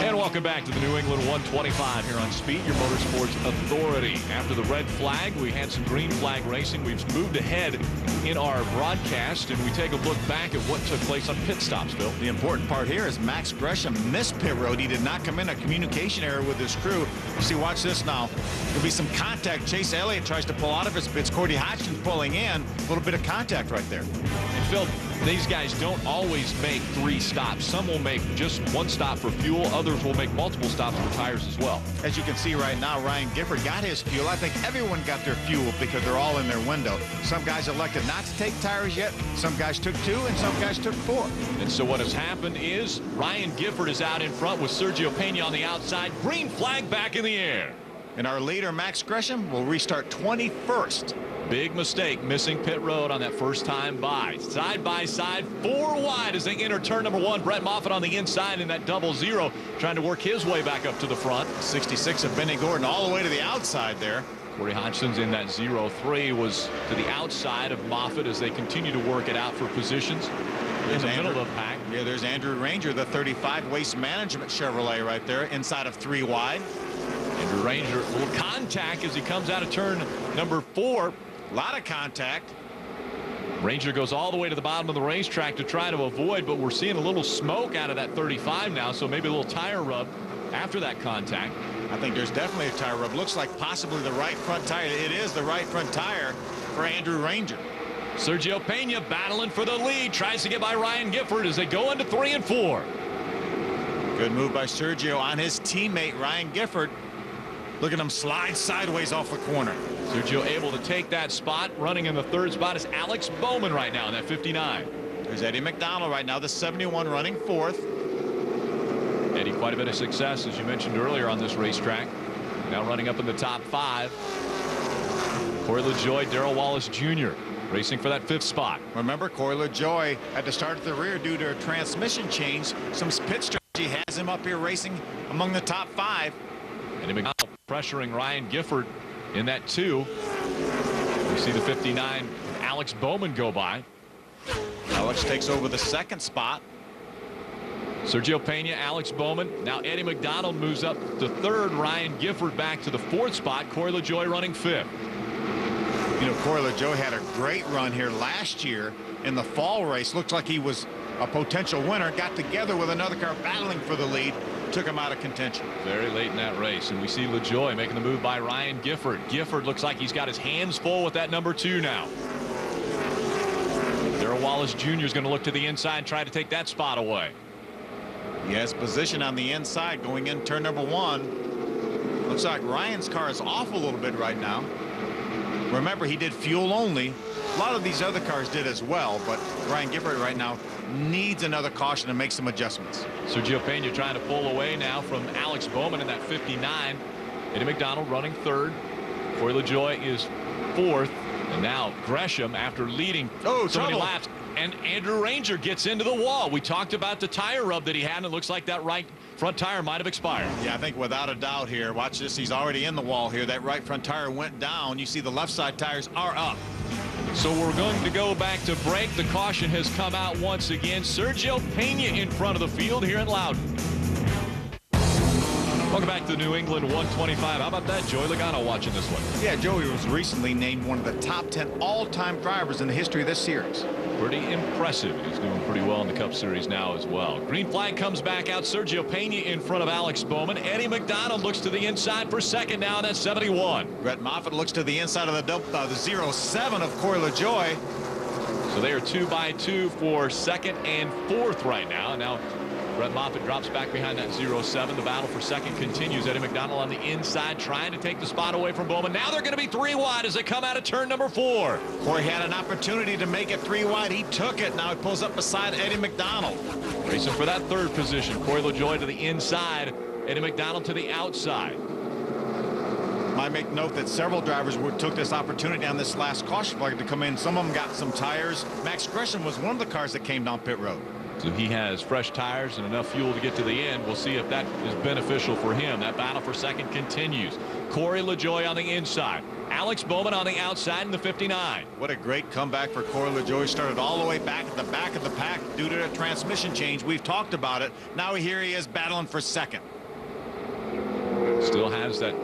And welcome back to the New England 125 here on Speed, your motorsports authority. After the red flag, we had some green flag racing. We've moved ahead in our broadcast, and we take a look back at what took place on pit stops, Phil. The important part here is Max Gresham missed pit road. He did not come in, a communication error with his crew. You see, watch this now. There'll be some contact. Chase Elliott tries to pull out of his pits. Cordy Hodgson pulling in. A little bit of contact right there. And Phil, these guys don't always make 3 stops. Some will make just 1 stop for fuel. Others will make multiple stops for tires as well. As you can see right now, Ryan Gifford got his fuel. I think everyone got their fuel because they're all in their window. Some guys elected not to take tires yet. Some guys took 2 and some guys took 4. And so what has happened is Ryan Gifford is out in front with Sergio Pena on the outside. Green flag back in the air. And our leader, Max Gresham, will restart 21st. Big mistake missing pit road on that first time by. Side by side, 4 wide as they enter turn number 1. Brett Moffitt on the inside in that 0-0, trying to work his way back up to the front. 66 of Benny Gordon all the way to the outside there. Corey Hodgson's in that 0-3 was to the outside of Moffitt as they continue to work it out for positions. In the middle of the pack. Yeah, there's Andrew Ranger, the 35 Waste Management Chevrolet right there, inside of 3 wide. Andrew Ranger, a little contact as he comes out of turn number 4. A lot of contact. Ranger goes all the way to the bottom of the racetrack to try to avoid, but we're seeing a little smoke out of that 35 now, so maybe a little tire rub after that contact. I think there's definitely a tire rub. Looks like possibly the right front tire. It is the right front tire for Andrew Ranger. Sergio Pena battling for the lead, tries to get by Ryan Gifford as they go into 3 and 4. Good move by Sergio on his teammate Ryan Gifford. Look at him slide sideways off the corner. Sergio able to take that spot. Running in the 3rd spot is Alex Bowman right now in that 59. There's Eddie McDonald right now, the 71 running 4th. Eddie, quite a bit of success, as you mentioned earlier, on this racetrack. Now running up in the top 5. Corey LaJoie, Darrell Wallace Jr. racing for that 5th spot. Remember, Corey LaJoie had to start at the rear due to a transmission change. Some pit strategy has him up here racing among the top 5. Eddie McDonald pressuring Ryan Gifford in that 2. We see the 59 Alex Bowman go by. Alex takes over the 2nd spot. Sergio Pena, Alex Bowman. Now Eddie McDonald moves up to 3rd. Ryan Gifford back to the 4th spot. Corey LaJoie running 5th. You know, Corey LaJoie had a great run here last year in the fall race. Looked like he was a potential winner. Got together with another car battling for the lead. Took him out of contention. Very late in that race, and we see LaJoie making the move by Ryan Gifford. Gifford looks like he's got his hands full with that number 2 now. Darrell Wallace Jr. is going to look to the inside and try to take that spot away. He has position on the inside going in turn number 1. Looks like Ryan's car is off a little bit right now. Remember, he did fuel only. A lot of these other cars did as well, but Ryan Gifford right now needs another caution to make some adjustments. Sergio Pena trying to pull away now from Alex Bowman in that 59. Eddie McDonald running 3rd. Corey LaJoie is 4th. And now Gresham, after leading so many laps, and Andrew Ranger gets into the wall. We talked about the tire rub that he had, and it looks like that right front tire might have expired. Yeah, I think without a doubt here. Watch this. He's already in the wall here. That right front tire went down. You see the left side tires are up. So we're going to go back to break. The caution has come out once again. Sergio Pena in front of the field here in Loudon. Welcome back to the New England 125. How about that, Joey Logano watching this one? Yeah, Joey was recently named one of the top 10 all-time drivers in the history of this series. Pretty impressive. He's doing pretty well in the Cup Series now as well. Green flag comes back out. Sergio Pena in front of Alex Bowman. Eddie McDonald looks to the inside for 2nd now, and that's 71. Brett Moffitt looks to the inside of the 07 of Corey LaJoie. So they are 2 by 2 for 2nd and 4th right now. And now Brett Moffitt drops back behind that 07. The battle for 2nd continues. Eddie McDonald on the inside trying to take the spot away from Bowman. Now they're going to be 3 wide as they come out of turn number 4. Corey had an opportunity to make it 3 wide. He took it. Now he pulls up beside Eddie McDonald. Racing for that 3rd position. Corey LaJoie to the inside. Eddie McDonald to the outside. I make note that several drivers took this opportunity on this last caution flag to come in. Some of them got some tires. Max Gresham was one of the cars that came down pit road. So he has fresh tires and enough fuel to get to the end. We'll see if that is beneficial for him. That battle for 2nd continues. Corey LaJoie on the inside. Alex Bowman on the outside in the 59. What a great comeback for Corey LaJoie. Started all the way back at the back of the pack due to a transmission change. We've talked about it. Now here he is battling for 2nd. Still has that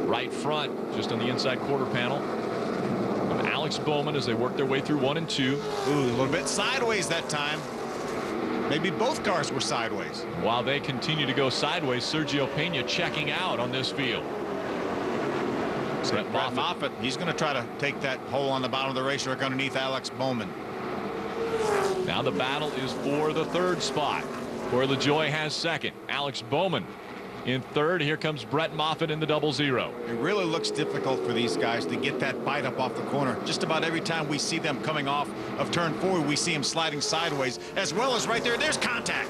right front just on the inside quarter panel of Alex Bowman as they work their way through 1 and 2. Ooh, a little bit sideways that time. Maybe both cars were sideways. While they continue to go sideways, Sergio Pena checking out on this field. Brett Moffitt, he's going to try to take that hole on the bottom of the racetrack underneath Alex Bowman. Now the battle is for the 3rd spot. Corey LaJoie has 2nd. Alex Bowman in 3rd. Here comes Brett Moffitt in the 00. It really looks difficult for these guys to get that bite up off the corner. Just about every time we see them coming off of turn 4, we see them sliding sideways, as well as right there. There's contact.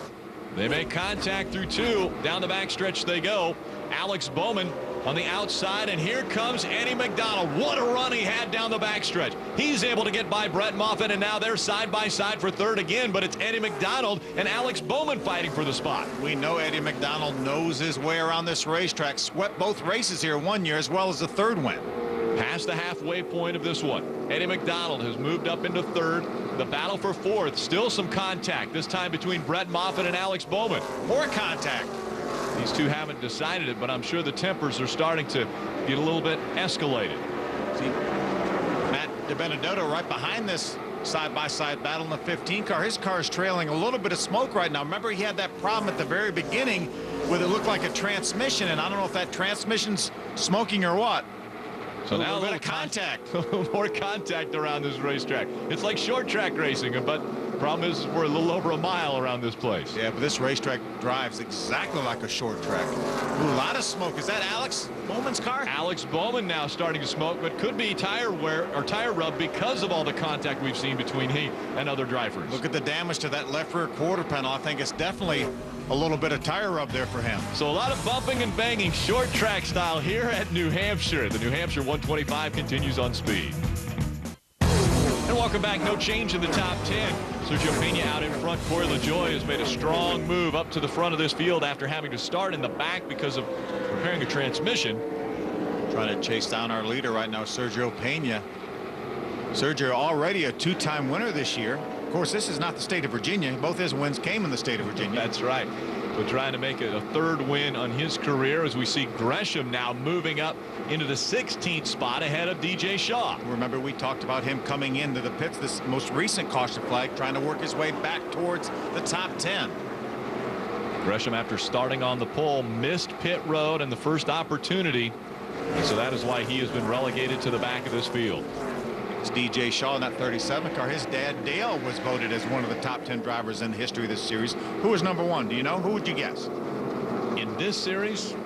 They make contact through 2. Down the backstretch they go. Alex Bowman on the outside, and here comes Eddie McDonald. What a run he had down the backstretch. He's able to get by Brett Moffitt, and now they're side by side for 3rd again, but it's Eddie McDonald and Alex Bowman fighting for the spot. We know Eddie McDonald knows his way around this racetrack. Swept both races here one year as well as the 3rd win. Past the halfway point of this one, Eddie McDonald has moved up into 3rd. The battle for 4th, still some contact, this time between Brett Moffitt and Alex Bowman. More contact. These two haven't decided it, but I'm sure the tempers are starting to get a little bit escalated. See, Matt DiBenedetto right behind this side-by-side battle in the 15 car. His car is trailing a little bit of smoke right now. Remember, he had that problem at the very beginning where it looked like a transmission, and I don't know if that transmission's smoking or what. So a now little bit of contact. A little more contact around this racetrack. It's like short track racing, but the problem is we're a little over a mile around this place. Yeah, but this racetrack drives exactly like a short track. Ooh, a lot of smoke. Is that Alex Bowman's car? Alex Bowman now starting to smoke, but could be tire wear or tire rub because of all the contact we've seen between he and other drivers. Look at the damage to that left rear quarter panel. I think it's definitely a little bit of tire rub there for him. So a lot of bumping and banging, short track style here at New Hampshire. The New Hampshire 125 continues on speed. And welcome back. No change in the top 10. Sergio Pena out in front. Corey LaJoie has made a strong move up to the front of this field after having to start in the back because of repairing a transmission. Trying to chase down our leader right now, Sergio Pena. Sergio already a 2-time winner this year. Of course, this is not the state of Virginia. Both his wins came in the state of Virginia. That's right. But trying to make it a 3rd win on his career as we see Gresham now moving up into the 16th spot ahead of DJ Shaw. Remember, we talked about him coming into the pits, this most recent caution flag, trying to work his way back towards the top 10. Gresham, after starting on the pole, missed pit road and the first opportunity. And so that is why he has been relegated to the back of this field. It's DJ Shaw in that 37 car. His dad, Dale, was voted as one of the top 10 drivers in the history of this series. Who was number 1? Do you know? Who would you guess? In this series,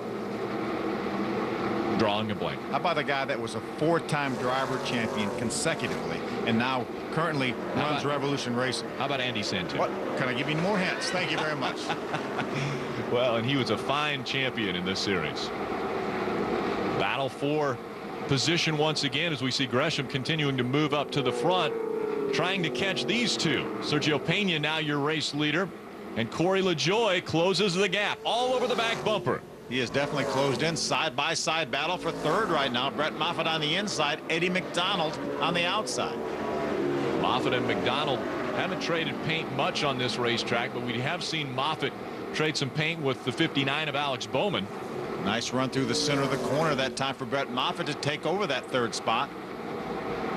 drawing a blank. How about a guy that was a 4-time driver champion consecutively and now currently runs Revolution Racing? How about Andy Santu? What? Can I give you more hints? Thank you very much. Well, and he was a fine champion in this series. Battle for position once again as we see Gresham continuing to move up to the front, trying to catch these two. Sergio Pena now your race leader, and Corey LaJoie closes the gap all over the back bumper. He is definitely closed in. Side-by-side battle for 3rd right now. Brett Moffitt on the inside, Eddie McDonald on the outside. Moffitt and McDonald haven't traded paint much on this racetrack, but we have seen Moffitt trade some paint with the 59 of Alex Bowman. Nice run through the center of the corner that time for Brett Moffitt to take over that 3rd spot.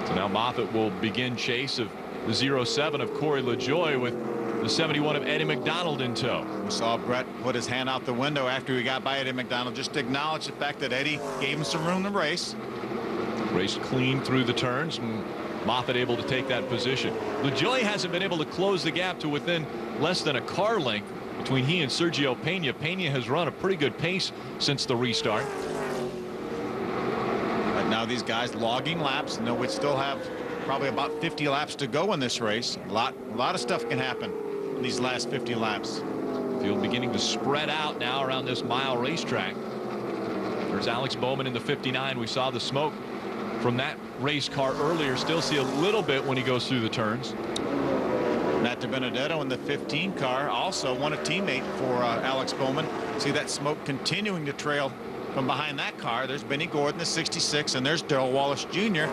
So now Moffitt will begin chase of the 07 of Corey LaJoie with the 71 of Eddie McDonald in tow. We saw Brett put his hand out the window after he got by Eddie McDonald just to acknowledge the fact that Eddie gave him some room to race. Raced clean through the turns, and Moffitt able to take that position. LaJoie hasn't been able to close the gap to within less than a car length between he and Sergio Pena. Pena has run a pretty good pace since the restart. But now these guys logging laps. No, we still have probably about 50 laps to go in this race. A lot of stuff can happen in these last 50 laps. Field beginning to spread out now around this mile racetrack. There's Alex Bowman in the 59. We saw the smoke from that race car earlier. Still see a little bit when he goes through the turns. Matt DiBenedetto in the 15 car, also one a teammate for Alex Bowman. See that smoke continuing to trail from behind that car. There's Benny Gordon, the 66, and there's Darrell Wallace Jr.,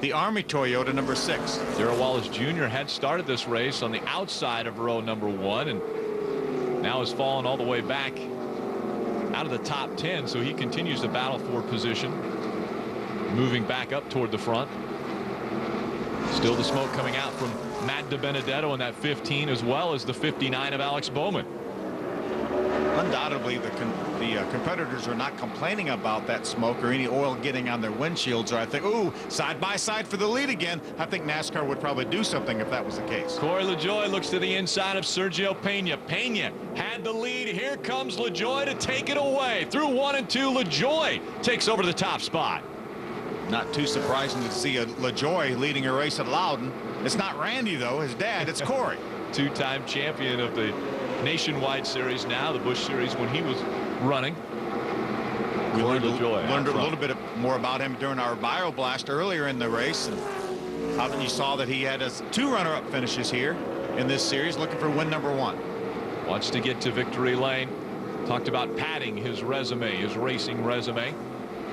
the Army Toyota number 6. Darrell Wallace Jr. had started this race on the outside of row number 1 and now has fallen all the way back out of the top 10, so he continues to battle for position, moving back up toward the front. Still the smoke coming out from Matt DiBenedetto in that 15, as well as the 59 of Alex Bowman. Undoubtedly, the competitors are not complaining about that smoke or any oil getting on their windshields, or I think, ooh, side by side for the lead again. I think NASCAR would probably do something if that was the case. Corey LaJoie looks to the inside of Sergio Pena. Pena had the lead. Here comes LaJoie to take it away. Through 1 and 2, LaJoie takes over the top spot. Not too surprising to see a LaJoie leading a race at Loudon. It's not Randy, though, his dad. It's Corey. Two-time champion of the Nationwide Series, now the Busch Series when he was running. We learned a LaJoie little bit more about him during our bio blast earlier in the race, and how you saw that he had 2 runner-up finishes here in this series, looking for win number 1. Wants to get to victory lane. Talked about padding his resume, his racing resume.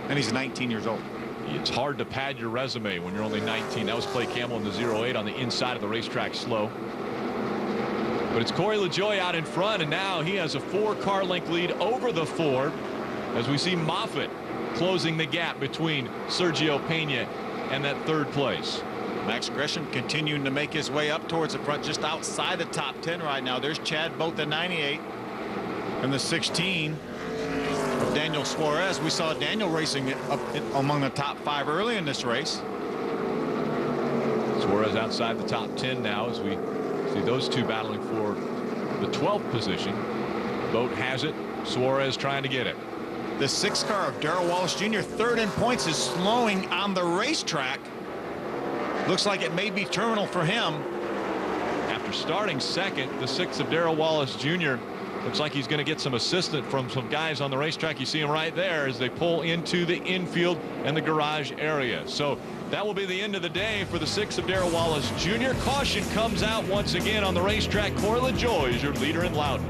And he's 19 years old. It's hard to pad your resume when you're only 19. That was Clay Campbell in the 08 on the inside of the racetrack slow. But it's Corey LaJoie out in front, and now he has a 4-car length lead over the Ford, as we see Moffitt closing the gap between Sergio Pena and that 3rd place. Max Gresham continuing to make his way up towards the front, just outside the top 10 right now. There's Chad Boat, the 98, and the 16 of Daniel Suarez. We saw Daniel racing up among the top 5 early in this race. Suarez outside the top 10 now, as we see those two battling for the 12th position. Boat has it. Suarez trying to get it. The 6th car of Darrell Wallace Jr., 3rd in points, is slowing on the racetrack. Looks like it may be terminal for him. After starting 2nd, the 6th of Darrell Wallace Jr. looks like he's going to get some assistance from some guys on the racetrack. You see him right there as they pull into the infield and the garage area. So that will be the end of the day for the 6th of Darrell Wallace Jr. Caution comes out once again on the racetrack. Corey LaJoie is your leader in Loudon.